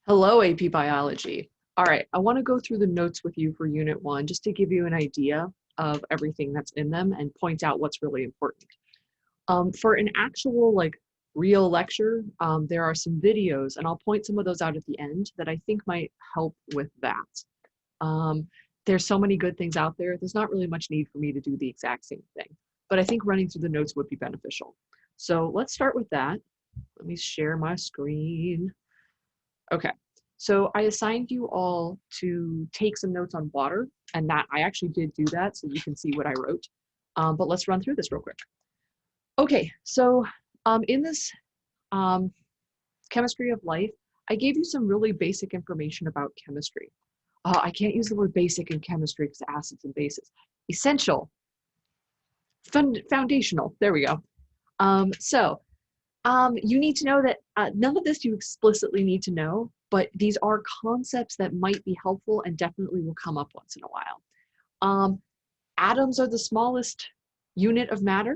Hello, AP Biology. All right, I want to go through the notes with you for Unit 1 just to give you an idea of everything that's in them and point out what's really important. For an actual, real lecture, there are some videos, and I'll point some of those out at the end that I think might help with that. There's so many good things out there. There's not really much need for me to do the exact same thing, but I think running through the notes would be beneficial. So let's start with that. Let me share my screen. Okay, so I assigned you all to take some notes on water, and that I actually did do that, so you can see what I wrote. But let's run through this real quick. Okay, so in this chemistry of life, I gave you some really basic information about chemistry. I can't use the word basic in chemistry because acids and bases. Essential, foundational, there we go. You need to know that none of this you explicitly need to know, but these are concepts that might be helpful and definitely will come up once in a while. Atoms are the smallest unit of matter.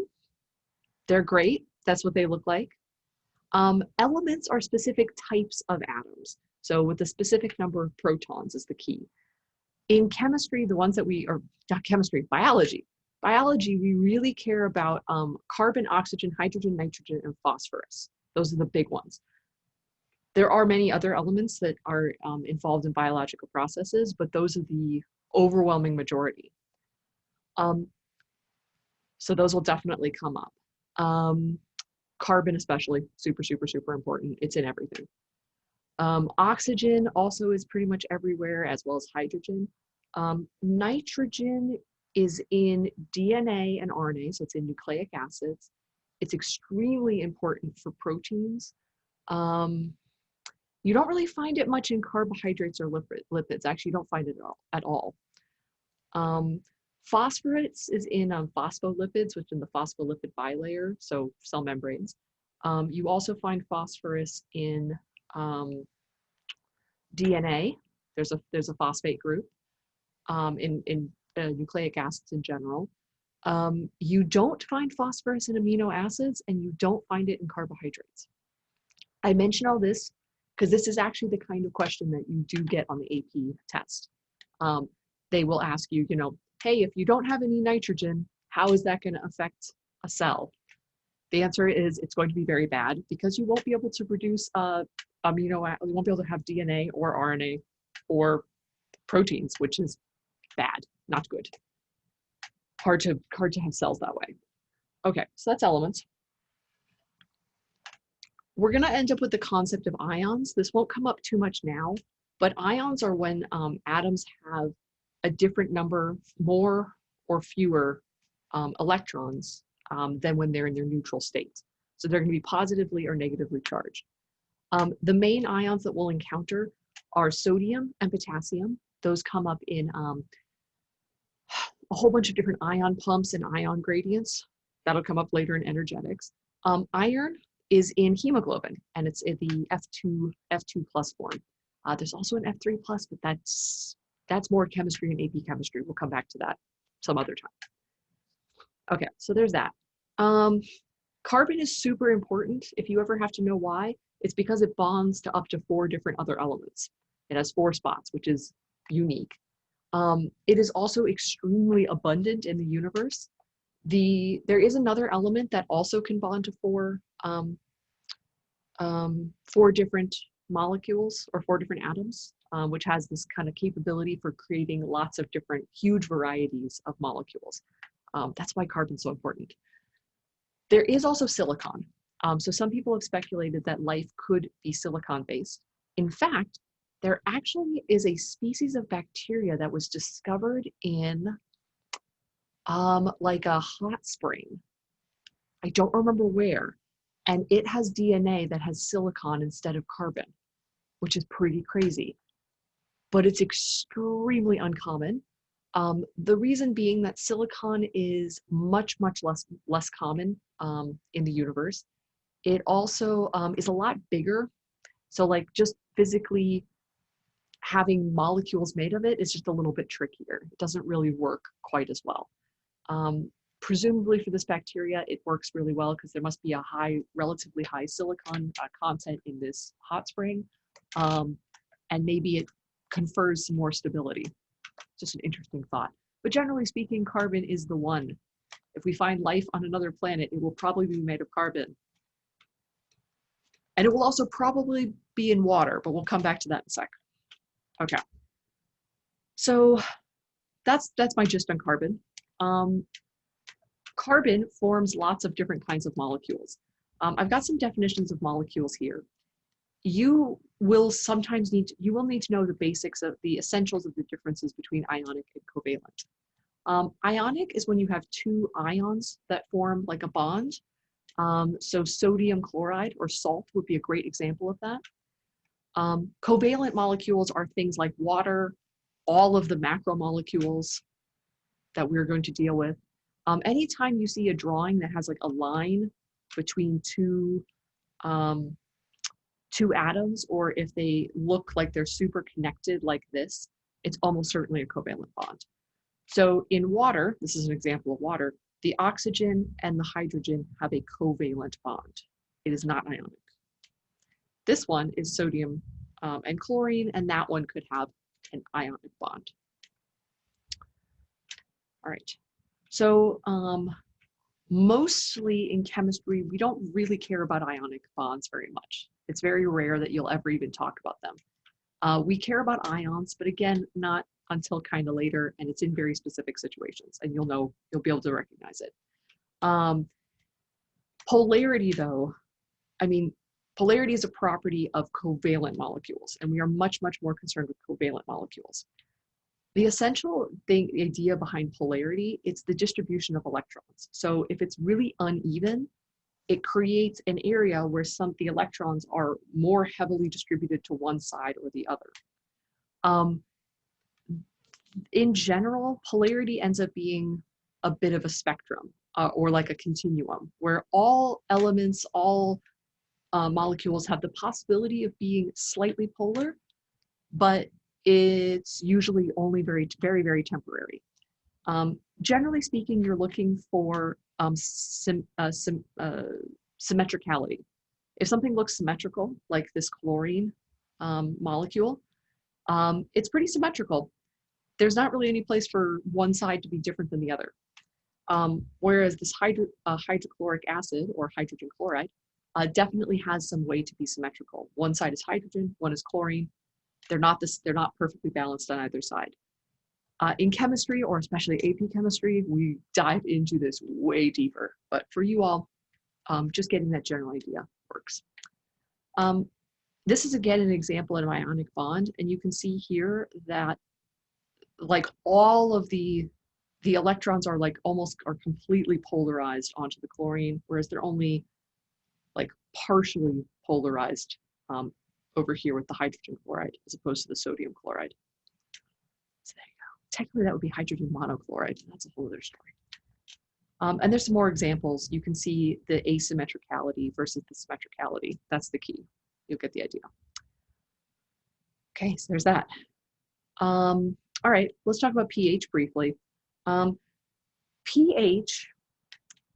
They're great. That's what they look like. Elements are specific types of atoms. So with a specific number of protons is the key. In chemistry, the ones that not chemistry, biology, we really care about carbon, oxygen, hydrogen, nitrogen, and phosphorus. Those are the big ones. There are many other elements that are involved in biological processes, but those are the overwhelming majority. So those will definitely come up. Carbon especially, super, super, super important. It's in everything. Oxygen also is pretty much everywhere, as well as hydrogen. Nitrogen is in DNA and RNA, so it's in nucleic acids. It's extremely important for proteins. You don't really find it much in carbohydrates or lipids. Actually, you don't find it at all. Phosphorus is in phospholipids, which is in the phospholipid bilayer, so cell membranes. You also find phosphorus in DNA. There's a phosphate group in nucleic acids in general. You don't find phosphorus in amino acids, and you don't find it in carbohydrates. I mention all this because this is actually the kind of question that you do get on the AP test. They will ask you, hey, if you don't have any nitrogen, how is that going to affect a cell? The answer is it's going to be very bad because you won't be able to produce you won't be able to have DNA or RNA or proteins, which is bad, not good. Hard to have cells that way. Okay, so that's elements. We're going to end up with the concept of ions. This won't come up too much now, but ions are when atoms have a different number, more or fewer electrons than when they're in their neutral state. So they're going to be positively or negatively charged. The main ions that we'll encounter are sodium and potassium. Those come up in a whole bunch of different ion pumps and ion gradients. That'll come up later in energetics. Iron is in hemoglobin, and it's in the F2 plus form. There's also an F3 plus, but that's more chemistry and AP chemistry. We'll come back to that some other time. Okay, so there's that. Carbon is super important. If you ever have to know why, it's because it bonds to up to 4 different other elements. It has 4 spots, which is unique. It is also extremely abundant in the universe. There is another element that also can bond to 4 different molecules or 4 different atoms, which has this kind of capability for creating lots of different huge varieties of molecules. That's why carbon's so important. There is also silicon. So some people have speculated that life could be silicon-based. In fact, there actually is a species of bacteria that was discovered in like a hot spring. I don't remember where. And it has DNA that has silicon instead of carbon, which is pretty crazy. But it's extremely uncommon. The reason being that silicon is much, much less common in the universe. It also is a lot bigger. So like just physically having molecules made of it is just a little bit trickier. It doesn't really work quite as well. Presumably for this bacteria, it works really well because there must be a relatively high silicon content in this hot spring. and maybe it confers some more stability. Just an interesting thought. But generally speaking, carbon is the one. If we find life on another planet, it will probably be made of carbon. And it will also probably be in water, but we'll come back to that in a sec. Okay. So that's my gist on carbon. Carbon forms lots of different kinds of molecules. I've got some definitions of molecules here. You will need to know the basics of the essentials of the differences between ionic and covalent. Ionic is when you have two ions that form like a bond. So sodium chloride or salt would be a great example of that. Covalent molecules are things like water, all of the macromolecules that we're going to deal with. Anytime you see a drawing that has like a line between two atoms, or if they look like they're super connected like this, it's almost certainly a covalent bond. So in water, this is an example of water, the oxygen and the hydrogen have a covalent bond. It is not ionic. This one is sodium and chlorine, and that one could have an ionic bond. All right, so mostly in chemistry, we don't really care about ionic bonds very much. It's very rare that you'll ever even talk about them. We care about ions, but again, not until kind of later, and it's in very specific situations, and you'll be able to recognize it. Polarity though, polarity is a property of covalent molecules, and we are much, much more concerned with covalent molecules. The essential idea behind polarity, it's the distribution of electrons. So if it's really uneven, it creates an area where the electrons are more heavily distributed to one side or the other. In general, polarity ends up being a bit of a spectrum or like a continuum where all elements, all molecules have the possibility of being slightly polar, but it's usually only very, very, very temporary. Generally speaking, you're looking for symmetricality. If something looks symmetrical, like this chlorine molecule, it's pretty symmetrical. There's not really any place for one side to be different than the other. Whereas this hydrochloric acid or hydrogen chloride definitely has some way to be symmetrical. One side is hydrogen, one is chlorine. They're not perfectly balanced on either side. In chemistry, or especially AP chemistry, we dive into this way deeper. But for you all, just getting that general idea works. This is again an example of an ionic bond, and you can see here that like all of the electrons are like are completely polarized onto the chlorine, whereas they're only like partially polarized over here with the hydrogen chloride as opposed to the sodium chloride. So there you go. Technically that would be hydrogen monochloride. That's a whole other story. And there's some more examples. You can see the asymmetricality versus the symmetricality. That's the key. You'll get the idea. Okay, so there's that. All right, let's talk about pH briefly. pH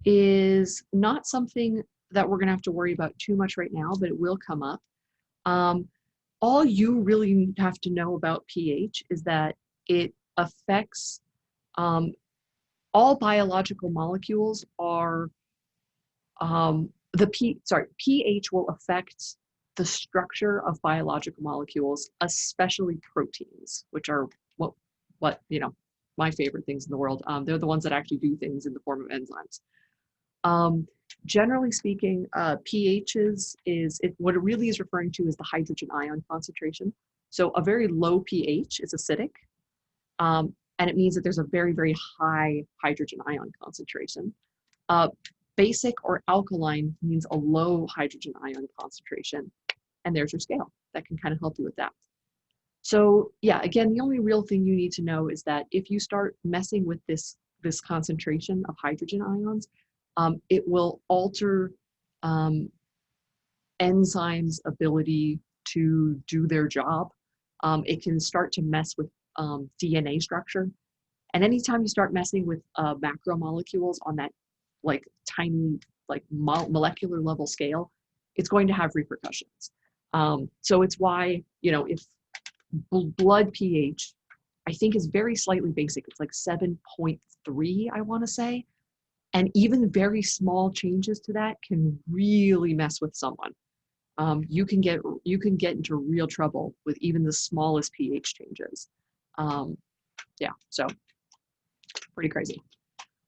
is not something that we're going to have to worry about too much right now, but it will come up. All you really have to know about pH is that it affects all biological molecules are pH will affect the structure of biological molecules, especially proteins, which are what my favorite things in the world. They're the ones that actually do things in the form of enzymes. Generally speaking, pH what it really is referring to is the hydrogen ion concentration. So a very low pH is acidic, and it means that there's a very, very high hydrogen ion concentration. Basic or alkaline means a low hydrogen ion concentration, and there's your scale. That can kind of help you with that. So yeah, again, the only real thing you need to know is that if you start messing with this concentration of hydrogen ions, it will alter enzymes' ability to do their job. It can start to mess with DNA structure. And anytime you start messing with macromolecules on that like tiny molecular level scale, it's going to have repercussions. So it's why, if blood pH, I think, is very slightly basic. It's like 7.3, I want to say. And even very small changes to that can really mess with someone. You can get into real trouble with even the smallest pH changes. Yeah, so pretty crazy.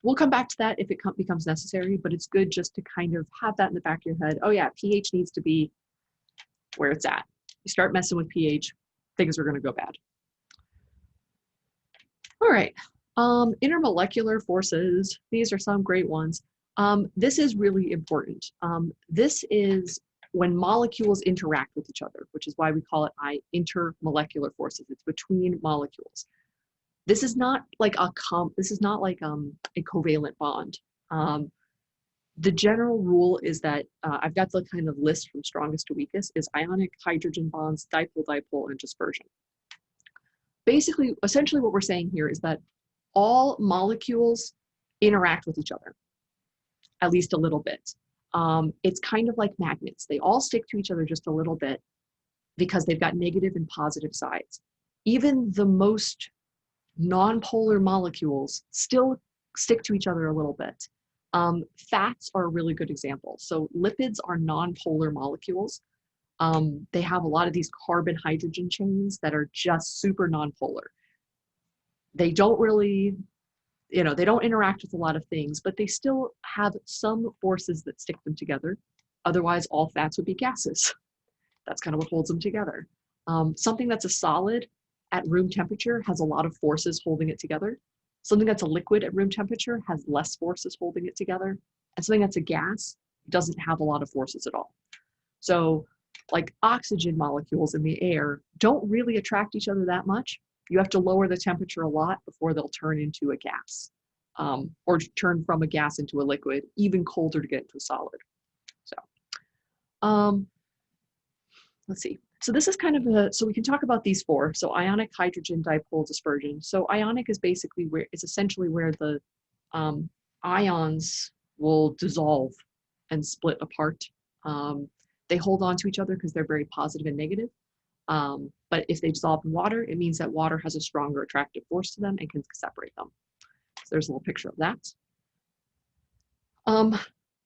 We'll come back to that if it becomes necessary, but it's good just to kind of have that in the back of your head. Oh yeah, pH needs to be where it's at. You start messing with pH, things are going to go bad. All right, intermolecular forces. These are some great ones. This is really important. This is when molecules interact with each other, which is why we call it intermolecular forces. It's between molecules. This is not like a covalent bond. The general rule is that I've got the kind of list from strongest to weakest is ionic, hydrogen bonds, dipole, and dispersion. Basically, essentially what we're saying here is that all molecules interact with each other, at least a little bit. It's kind of like magnets. They all stick to each other just a little bit because they've got negative and positive sides. Even the most non-polar molecules still stick to each other a little bit. Fats are a really good example. So lipids are non-polar molecules. They have a lot of these carbon-hydrogen chains that are just super non-polar. They don't really, they don't interact with a lot of things, but they still have some forces that stick them together. Otherwise, all fats would be gases. That's kind of what holds them together. Something that's a solid at room temperature has a lot of forces holding it together. Something that's a liquid at room temperature has less forces holding it together. And something that's a gas doesn't have a lot of forces at all. So like oxygen molecules in the air don't really attract each other that much. You have to lower the temperature a lot before they'll turn into a gas, or turn from a gas into a liquid, even colder to get into a solid. So let's see. So this is kind of so we can talk about these four. So ionic, hydrogen, dipole, dispersion. So ionic is basically essentially where the ions will dissolve and split apart. They hold on to each other because they're very positive and negative. But if they dissolve in water, it means that water has a stronger attractive force to them and can separate them. So there's a little picture of that.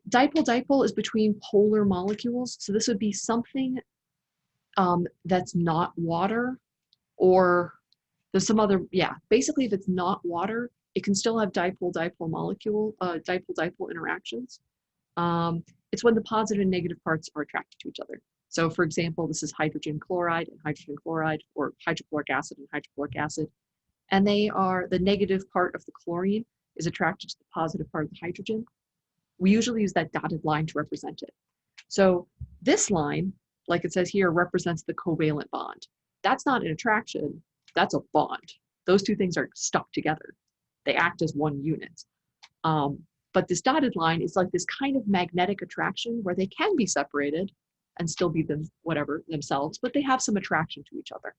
Dipole is between polar molecules. So this would be something that's not water, or there's some other, basically if it's not water, it can still have dipole-dipole molecule, dipole-dipole interactions. It's when the positive and negative parts are attracted to each other. So for example, this is hydrogen chloride and hydrogen chloride, or hydrochloric acid and hydrochloric acid. And the negative part of the chlorine is attracted to the positive part of the hydrogen. We usually use that dotted line to represent it. So this line, like it says here, represents the covalent bond. That's not an attraction, that's a bond. Those two things are stuck together. They act as one unit. But this dotted line is like this kind of magnetic attraction where they can be separated and still be themselves, but they have some attraction to each other.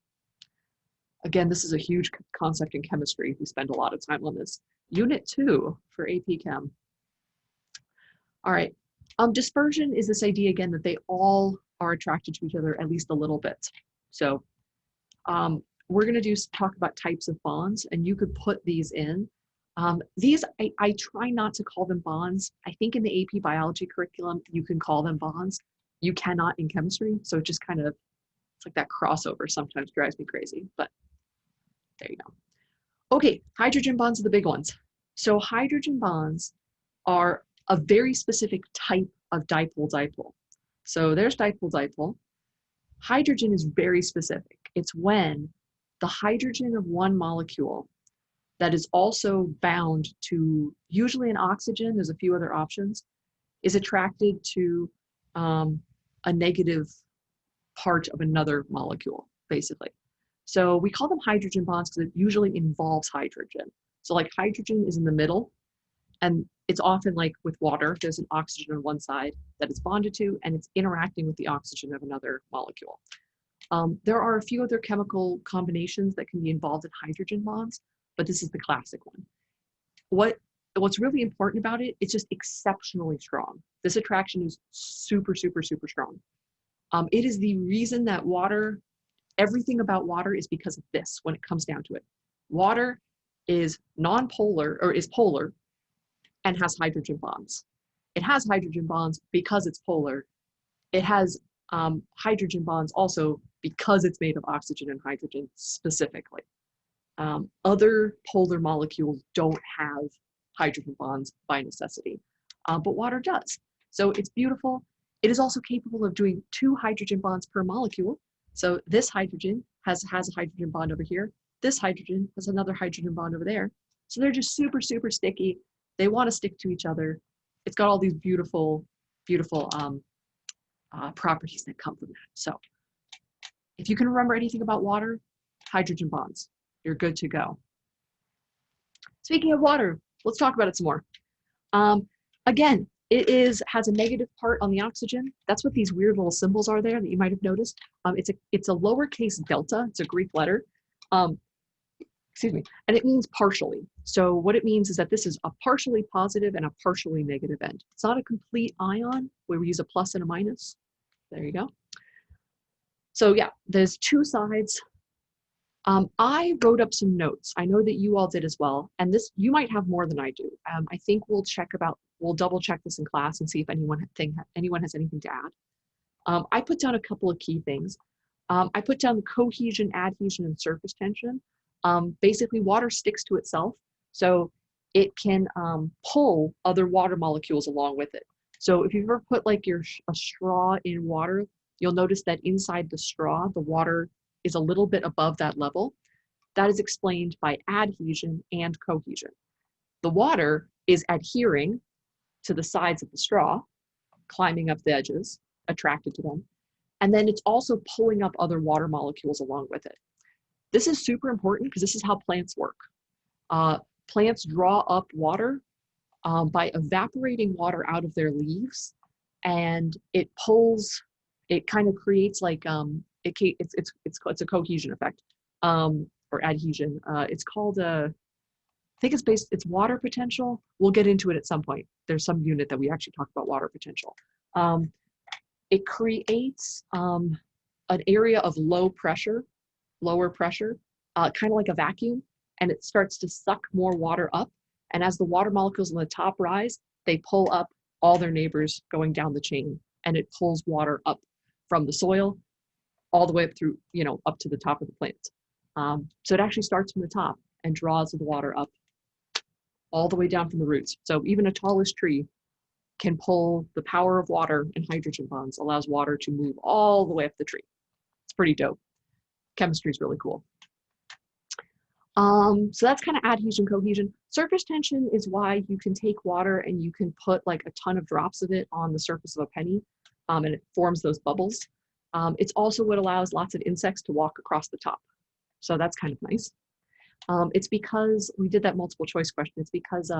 Again, this is a huge concept in chemistry. We spend a lot of time on this. Unit 2 for AP Chem. All right, dispersion is this idea again that they all are attracted to each other at least a little bit. So we're gonna talk about types of bonds, and you could put these in. These, I try not to call them bonds. I think in the AP biology curriculum, you can call them bonds. You cannot in chemistry, so it just kind of, it's like that crossover sometimes drives me crazy, but there you go. Okay, hydrogen bonds are the big ones. So hydrogen bonds are a very specific type of dipole-dipole. So there's dipole-dipole. Hydrogen is very specific. It's when the hydrogen of one molecule that is also bound to usually an oxygen, there's a few other options, is attracted to a negative part of another molecule, basically. So we call them hydrogen bonds because it usually involves hydrogen. So like hydrogen is in the middle, and it's often like with water, there's an oxygen on one side that it's bonded to, and it's interacting with the oxygen of another molecule. There are a few other chemical combinations that can be involved in hydrogen bonds, but this is the classic one. What's really important about it, it's just exceptionally strong. This attraction is super, super, super strong. It is the reason that water, everything about water is because of this when it comes down to it. Water is non-polar or is polar and has hydrogen bonds. It has hydrogen bonds because it's polar. It has hydrogen bonds also because it's made of oxygen and hydrogen specifically. Other polar molecules don't have hydrogen bonds by necessity, but water does. So it's beautiful. It is also capable of doing 2 hydrogen bonds per molecule. So this hydrogen has a hydrogen bond over here. This hydrogen has another hydrogen bond over there. So they're just super, super sticky. They want to stick to each other. It's got all these beautiful, beautiful properties that come from that. So if you can remember anything about water, hydrogen bonds, you're good to go. Speaking of water, let's talk about it some more. Again, it has a negative part on the oxygen. That's what these weird little symbols are there that you might have noticed. It's a lowercase delta. It's a Greek letter. Excuse me, and it means partially. So what it means is that this is a partially positive and a partially negative end. It's not a complete ion where we use a plus and a minus. There you go. So yeah, there's 2 sides. I wrote up some notes. I know that you all did as well, and this you might have more than I do. I think we'll double check this in class and see if anyone has anything to add. I put down a couple of key things. I put down the cohesion, adhesion, and surface tension. Basically, water sticks to itself, so it can pull other water molecules along with it. So if you've ever put like a straw in water, you'll notice that inside the straw, the water is a little bit above that level. That is explained by adhesion and cohesion. The water is adhering to the sides of the straw, climbing up the edges, attracted to them, and then it's also pulling up other water molecules along with it. This is super important because this is how plants work. Plants draw up water by evaporating water out of their leaves, and it kind of creates like, it's a cohesion effect, or adhesion. It's called I think it's water potential. We'll get into it at some point. There's some unit that we actually talk about water potential. It creates an area of lower pressure, kind of like a vacuum, and it starts to suck more water up. And as the water molecules on the top rise, they pull up all their neighbors going down the chain, and it pulls water up from the soil all the way up through, up to the top of the plant. So it actually starts from the top and draws the water up all the way down from the roots. So even a tallest tree can pull the power of water, and hydrogen bonds allows water to move all the way up the tree. It's pretty dope. Chemistry is really cool. So that's kind of adhesion, cohesion. Surface tension is why you can take water and you can put like a ton of drops of it on the surface of a penny, and it forms those bubbles. It's also what allows lots of insects to walk across the top. So that's kind of nice. It's because we did that multiple choice question. It's because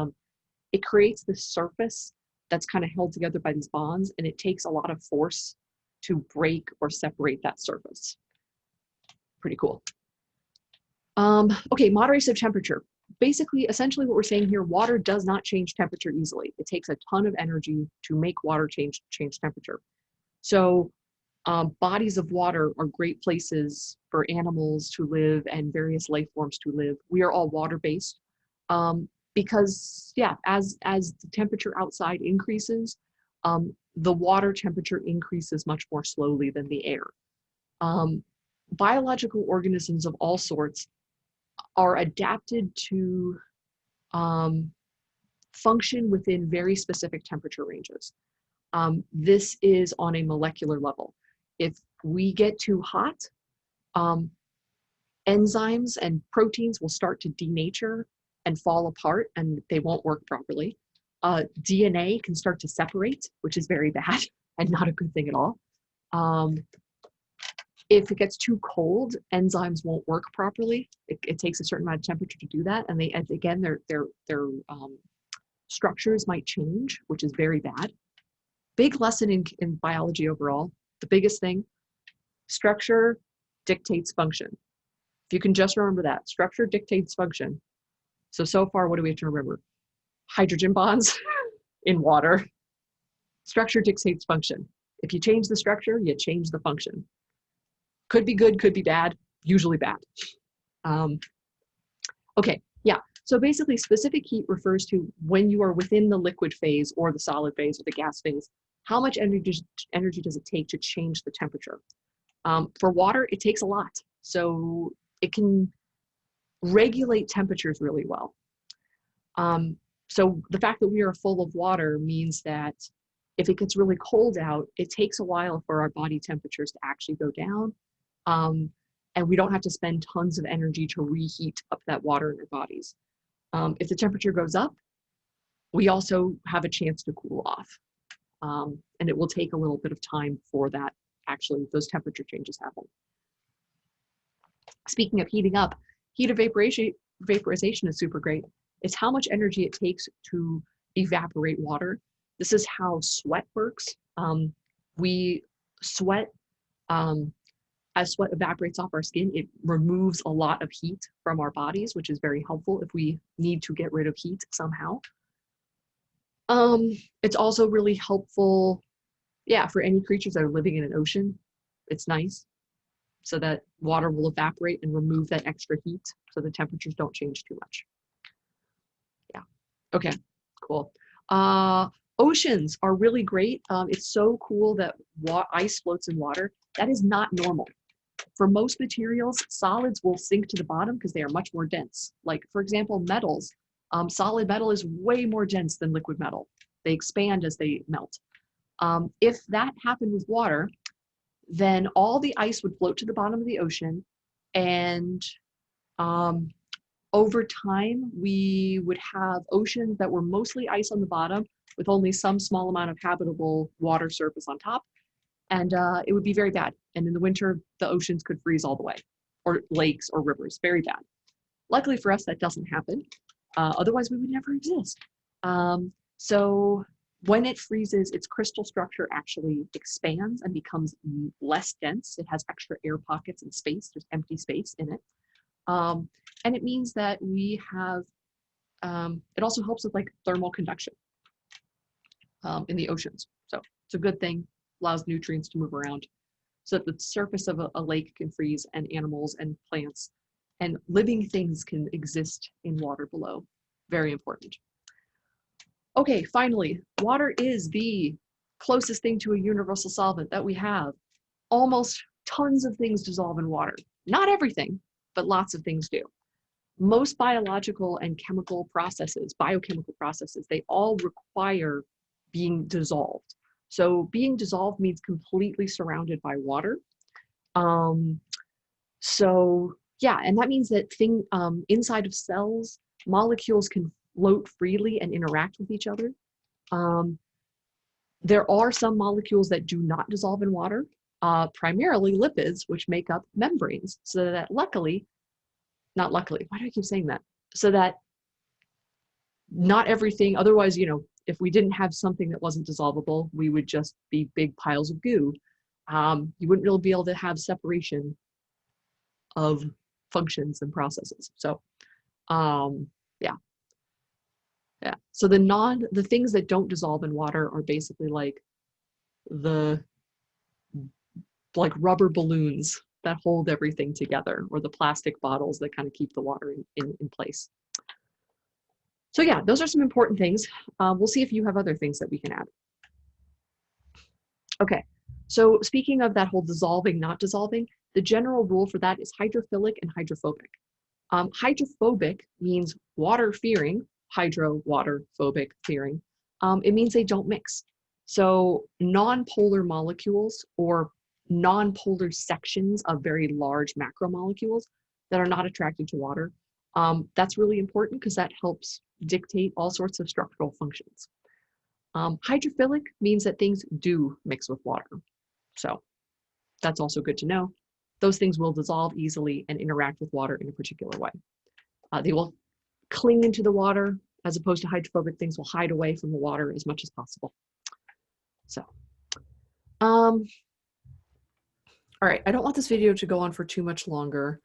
it creates this surface that's kind of held together by these bonds, and it takes a lot of force to break or separate that surface. Pretty cool. Okay, moderation of temperature. Basically, essentially what we're saying here, water does not change temperature easily. It takes a ton of energy to make water change temperature. So bodies of water are great places for animals to live and various life forms to live. We are all water-based because, yeah, as the temperature outside increases, the water temperature increases much more slowly than the air. Biological organisms of all sorts are adapted to function within very specific temperature ranges. This is on a molecular level. If we get too hot, enzymes and proteins will start to denature and fall apart, and they won't work properly. DNA can start to separate, which is very bad and not a good thing at all. If it gets too cold, enzymes won't work properly. It takes a certain amount of temperature to do that, and their structures might change, which is very bad. Big lesson in biology overall. The biggest thing, structure dictates function. If you can just remember that, structure dictates function. So far, what do we have to remember? Hydrogen bonds in water. Structure dictates function. If you change the structure, you change the function. Could be good, could be bad, usually bad. Okay, yeah. So basically, specific heat refers to when you are within the liquid phase or the solid phase or the gas phase, how much energy does it take to change the temperature? For water, it takes a lot. So it can regulate temperatures really well. So the fact that we are full of water means that if it gets really cold out, it takes a while for our body temperatures to actually go down. And we don't have to spend tons of energy to reheat up that water in our bodies. If the temperature goes up, we also have a chance to cool off. And it will take a little bit of time for that, actually, those temperature changes happen. Speaking of heating up, heat vaporization is super great. It's how much energy it takes to evaporate water. This is how sweat works. We sweat, as sweat evaporates off our skin, it removes a lot of heat from our bodies, which is very helpful if we need to get rid of heat somehow. It's also really helpful, yeah, for any creatures that are living in an ocean. It's nice so that water will evaporate and remove that extra heat so the temperatures don't change too much. Yeah, okay, cool. Oceans are really great. It's so cool that ice floats in water. That is not normal. For most materials, solids will sink to the bottom because they are much more dense. Like, for example, metals. Solid metal is way more dense than liquid metal. They expand as they melt. If that happened with water, then all the ice would float to the bottom of the ocean, and over time, we would have oceans that were mostly ice on the bottom with only some small amount of habitable water surface on top, and it would be very bad. And in the winter, the oceans could freeze all the way, or lakes or rivers, very bad. Luckily for us, that doesn't happen. Otherwise, we would never exist. So when it freezes, its crystal structure actually expands and becomes less dense. It has extra air pockets and space, there's empty space in it. And it means that we have, it also helps with like thermal conduction in the oceans. So it's a good thing, allows nutrients to move around so that the surface of a lake can freeze and animals and plants and living things can exist in water below. Very important. Okay, finally, water is the closest thing to a universal solvent that we have. Almost tons of things dissolve in water. Not everything, but lots of things do. Most biological and chemical processes, biochemical processes, they all require being dissolved. So being dissolved means completely surrounded by water. So yeah, and that means that inside of cells, molecules can float freely and interact with each other. There are some molecules that do not dissolve in water, primarily lipids, which make up membranes. So that luckily, not luckily, why do I keep saying that? So that not everything, otherwise, you know, if we didn't have something that wasn't dissolvable, we would just be big piles of goo. You wouldn't really be able to have separation of functions and processes. So yeah. So the things that don't dissolve in water are basically like rubber balloons that hold everything together, or the plastic bottles that kind of keep the water in place. So yeah, those are some important things. We'll see if you have other things that we can add. Okay, so speaking of that whole dissolving, not dissolving, the general rule for that is hydrophilic and hydrophobic. Hydrophobic means water-fearing, water phobic fearing. It means they don't mix. So non-polar molecules or non-polar sections of very large macromolecules that are not attracted to water, that's really important because that helps dictate all sorts of structural functions. Hydrophilic means that things do mix with water. So that's also good to know. Those things will dissolve easily and interact with water in a particular way. They will cling into the water, as opposed to hydrophobic things will hide away from the water as much as possible. So, all right, I don't want this video to go on for too much longer.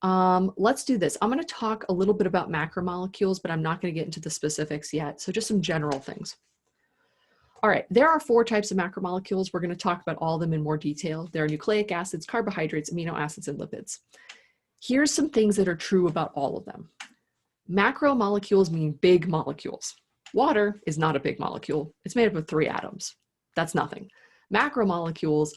Let's do this. I'm going to talk a little bit about macromolecules, but I'm not going to get into the specifics yet. So just some general things. All right, there are 4 types of macromolecules. We're going to talk about all of them in more detail. There are nucleic acids, carbohydrates, amino acids, and lipids. Here's some things that are true about all of them. Macromolecules mean big molecules. Water is not a big molecule. It's made up of 3 atoms. That's nothing. Macromolecules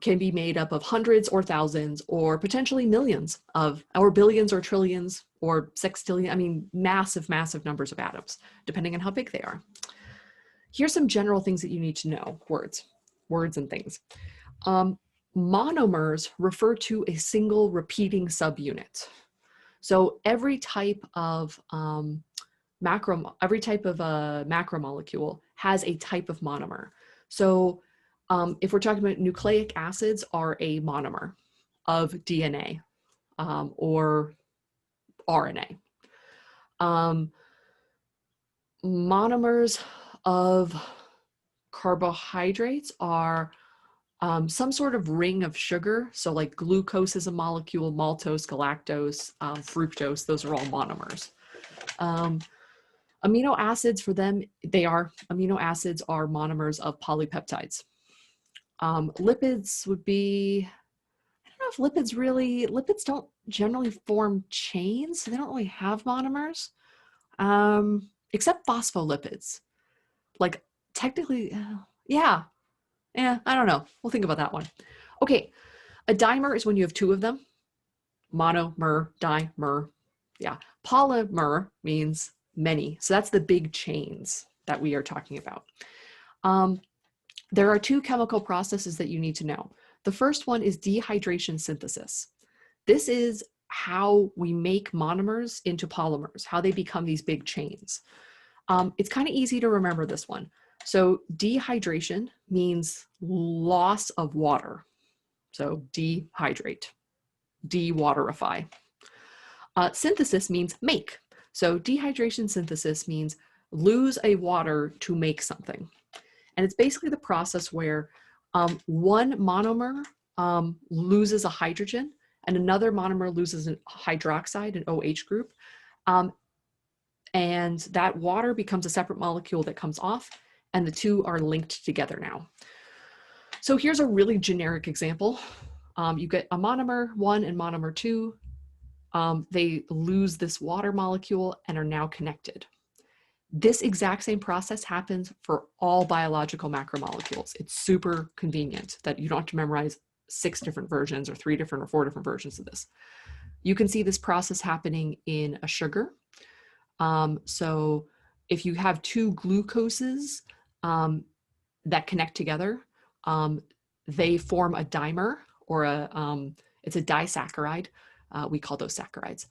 can be made up of hundreds or thousands or potentially millions of, or billions or trillions or sextillion, I mean, massive, massive numbers of atoms, depending on how big they are. Here's some general things that you need to know, words and things. Monomers refer to a single repeating subunit. So every type of macromolecule has a type of monomer. So if we're talking about nucleic acids are a monomer of DNA or RNA. Monomers of carbohydrates are some sort of ring of sugar. So like glucose is a molecule, maltose, galactose, fructose, those are all monomers. Amino acids for them, amino acids are monomers of polypeptides. Lipids would be, I don't know if lipids don't generally form chains. So they don't really have monomers, except phospholipids. Like technically, yeah, I don't know. We'll think about that one. Okay, a dimer is when you have 2 of them. Monomer, dimer. Yeah, polymer means many. So that's the big chains that we are talking about. There are 2 chemical processes that you need to know. The first one is dehydration synthesis. This is how we make monomers into polymers, how they become these big chains. It's kind of easy to remember this one. So dehydration means loss of water. So dehydrate, de-waterify. Synthesis means make. So dehydration synthesis means lose a water to make something. And it's basically the process where one monomer loses a hydrogen and another monomer loses a hydroxide, an OH group. And that water becomes a separate molecule that comes off, and the 2 are linked together now. So here's a really generic example. You get a monomer 1 and monomer 2. They lose this water molecule and are now connected. This exact same process happens for all biological macromolecules. It's super convenient that you don't have to memorize 6 different versions or 3 different or 4 different versions of this. You can see this process happening in a sugar. So if you have 2 glucoses that connect together, they form a dimer, or it's a disaccharide. We call those saccharides.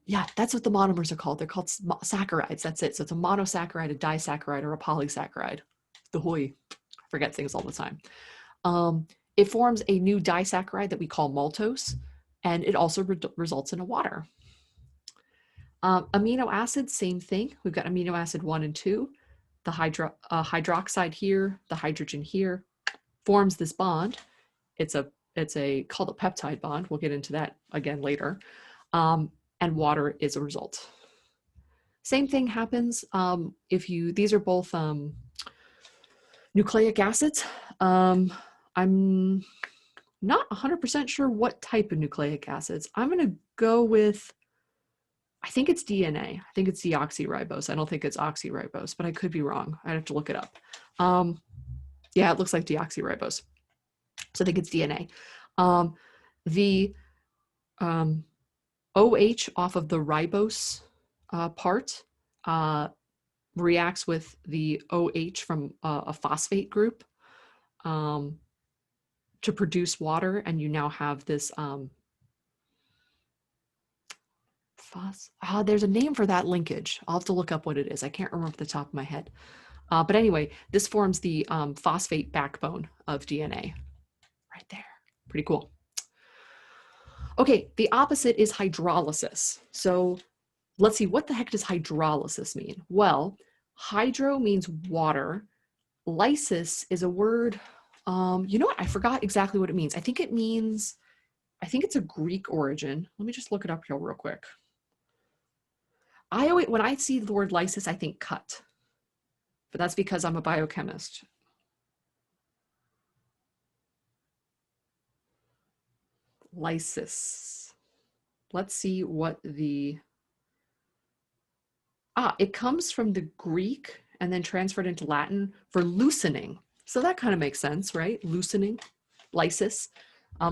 Yeah, that's what the monomers are called. They're called saccharides. That's it. So it's a monosaccharide, a disaccharide, or a polysaccharide. The hoy, I forget things all the time. It forms a new disaccharide that we call maltose, and it also results in a water. Amino acids, same thing. We've got amino acid 1 and 2. The hydroxide here, the hydrogen here, forms this bond. It's called a peptide bond. We'll get into that again later. And water is a result. Same thing happens these are both nucleic acids. I'm not 100% sure what type of nucleic acids. I'm going to go with, I think it's DNA. I think it's deoxyribose. I don't think it's oxyribose, but I could be wrong. I'd have to look it up. Yeah, it looks like deoxyribose. So I think it's DNA. The OH off of the ribose part reacts with the OH from a phosphate group to produce water, and you now have this there's a name for that linkage. I'll have to look up what it is. I can't remember off the top of my head. But anyway, this forms the phosphate backbone of DNA. Right there. Pretty cool. Okay, the opposite is hydrolysis. So let's see, what the heck does hydrolysis mean? Well, hydro means water. Lysis is a word, you know what? I forgot exactly what it means. I think it's a Greek origin. Let me just look it up here real quick. When I see the word lysis, I think cut. but that's because I'm a biochemist. Lysis. Let's see what the, it comes from the Greek and then transferred into Latin for loosening. So that kind of makes sense, right? Loosening, lysis.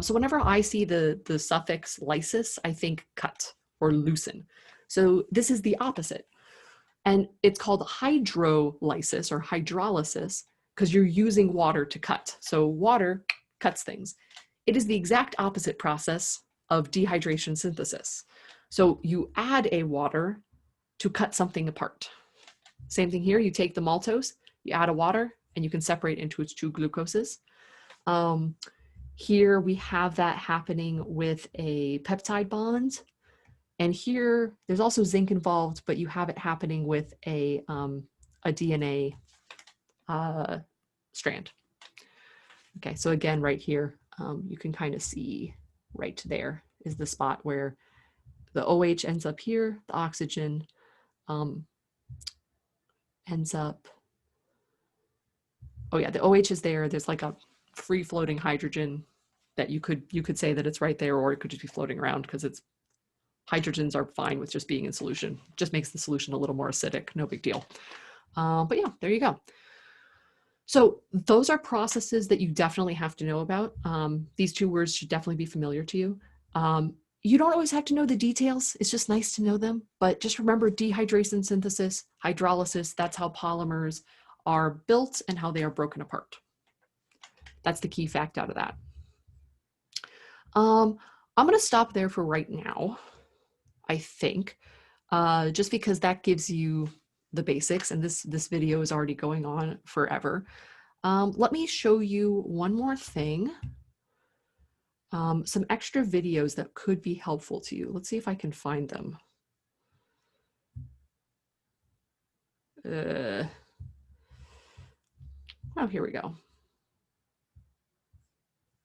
So whenever I see the suffix lysis, I think cut or loosen. So this is the opposite. And it's called hydrolysis or hydrolysis because you're using water to cut. So water cuts things. It is the exact opposite process of dehydration synthesis. So you add a water to cut something apart. Same thing here, you take the maltose, you add a water, and you can separate into its two glucoses. Here we have that happening with a peptide bond. And here, there's also zinc involved, but you have it happening with a DNA strand. Okay, so again, right here, you can kind of see right there is the spot where the OH ends up here, the oxygen ends up, oh yeah, the OH is there. There's like a free floating hydrogen that you could say that it's right there, or it could just be floating around because it's hydrogens are fine with just being in solution. Just makes the solution a little more acidic, no big deal. But yeah, there you go. So those are processes that you definitely have to know about. These two words should definitely be familiar to you. You don't always have to know the details. It's just nice to know them. But just remember dehydration synthesis, hydrolysis, that's how polymers are built and how they are broken apart. That's the key fact out of that. I'm going to stop there for right now, I think, just because that gives you the basics, and this video is already going on forever. Let me show you one more thing. Some extra videos that could be helpful to you. Let's see if I can find them. Oh, here we go.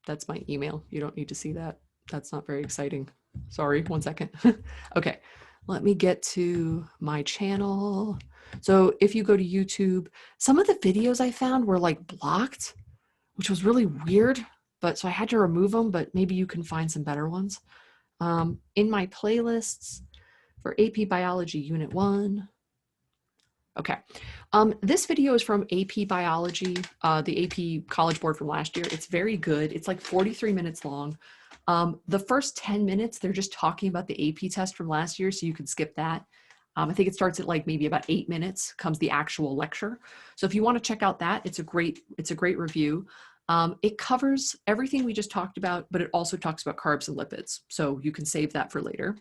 That's my email. You don't need to see that. That's not very exciting. Sorry, one second. Okay, let me get to my channel. So if you go to YouTube, some of the videos I found were like blocked, which was really weird, but so I had to remove them, but maybe you can find some better ones. In my playlists for AP Biology Unit 1. Okay, this video is from AP Biology, the AP College Board from last year. It's very good. It's like 43 minutes long. The first 10 minutes, they're just talking about the AP test from last year, so you can skip that. I think it starts at like maybe about 8 minutes comes the actual lecture. So if you want to check out that, it's a great review. It covers everything we just talked about, but it also talks about carbs and lipids. So you can save that for later.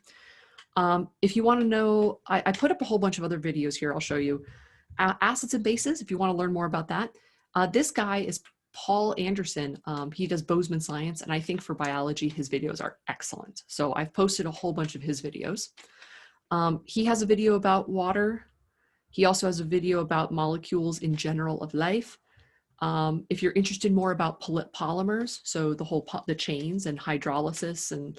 If you want to know, I put up a whole bunch of other videos here. I'll show you. Acids and bases, if you want to learn more about that. This guy is Paul Anderson. He does Bozeman Science, and I think for biology, his videos are excellent. So I've posted a whole bunch of his videos. He has a video about water. He also has a video about molecules in general of life. If you're interested more about polymers, so the chains and hydrolysis and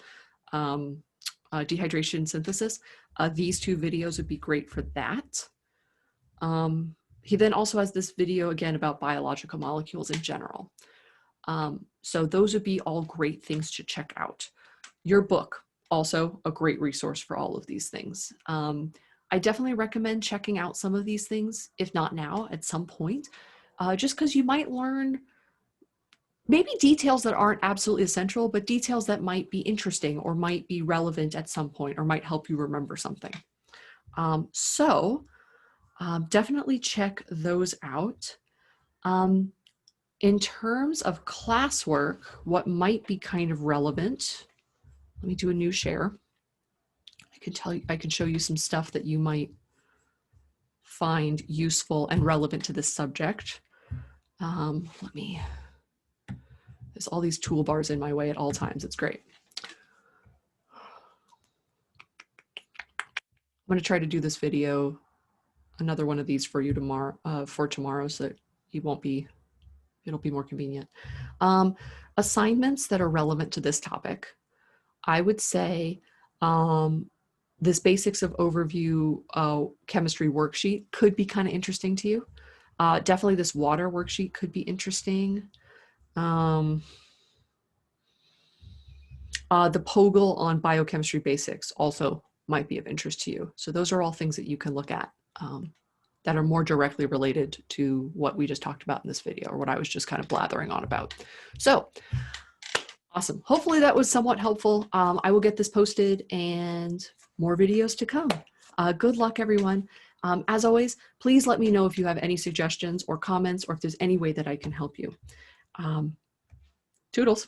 dehydration synthesis, these two videos would be great for that. He then also has this video again about biological molecules in general. So those would be all great things to check out. Your book, also a great resource for all of these things. I definitely recommend checking out some of these things, if not now, at some point, just because you might learn maybe details that aren't absolutely essential, but details that might be interesting or might be relevant at some point or might help you remember something. Definitely check those out. In terms of classwork, what might be kind of relevant, let me do a new share. I can show you some stuff that you might find useful and relevant to this subject. There's all these toolbars in my way at all times. It's great. I'm going to try to do this video, another one of these for you tomorrow, so that it'll be more convenient. Assignments that are relevant to this topic. I would say this basics of overview chemistry worksheet could be kind of interesting to you. Definitely this water worksheet could be interesting. The POGL on biochemistry basics also might be of interest to you. So those are all things that you can look at that are more directly related to what we just talked about in this video, or what I was just kind of blathering on about. So awesome. Hopefully that was somewhat helpful. I will get this posted and more videos to come. Good luck, everyone. As always, please let me know if you have any suggestions or comments, or if there's any way that I can help you. Toodles.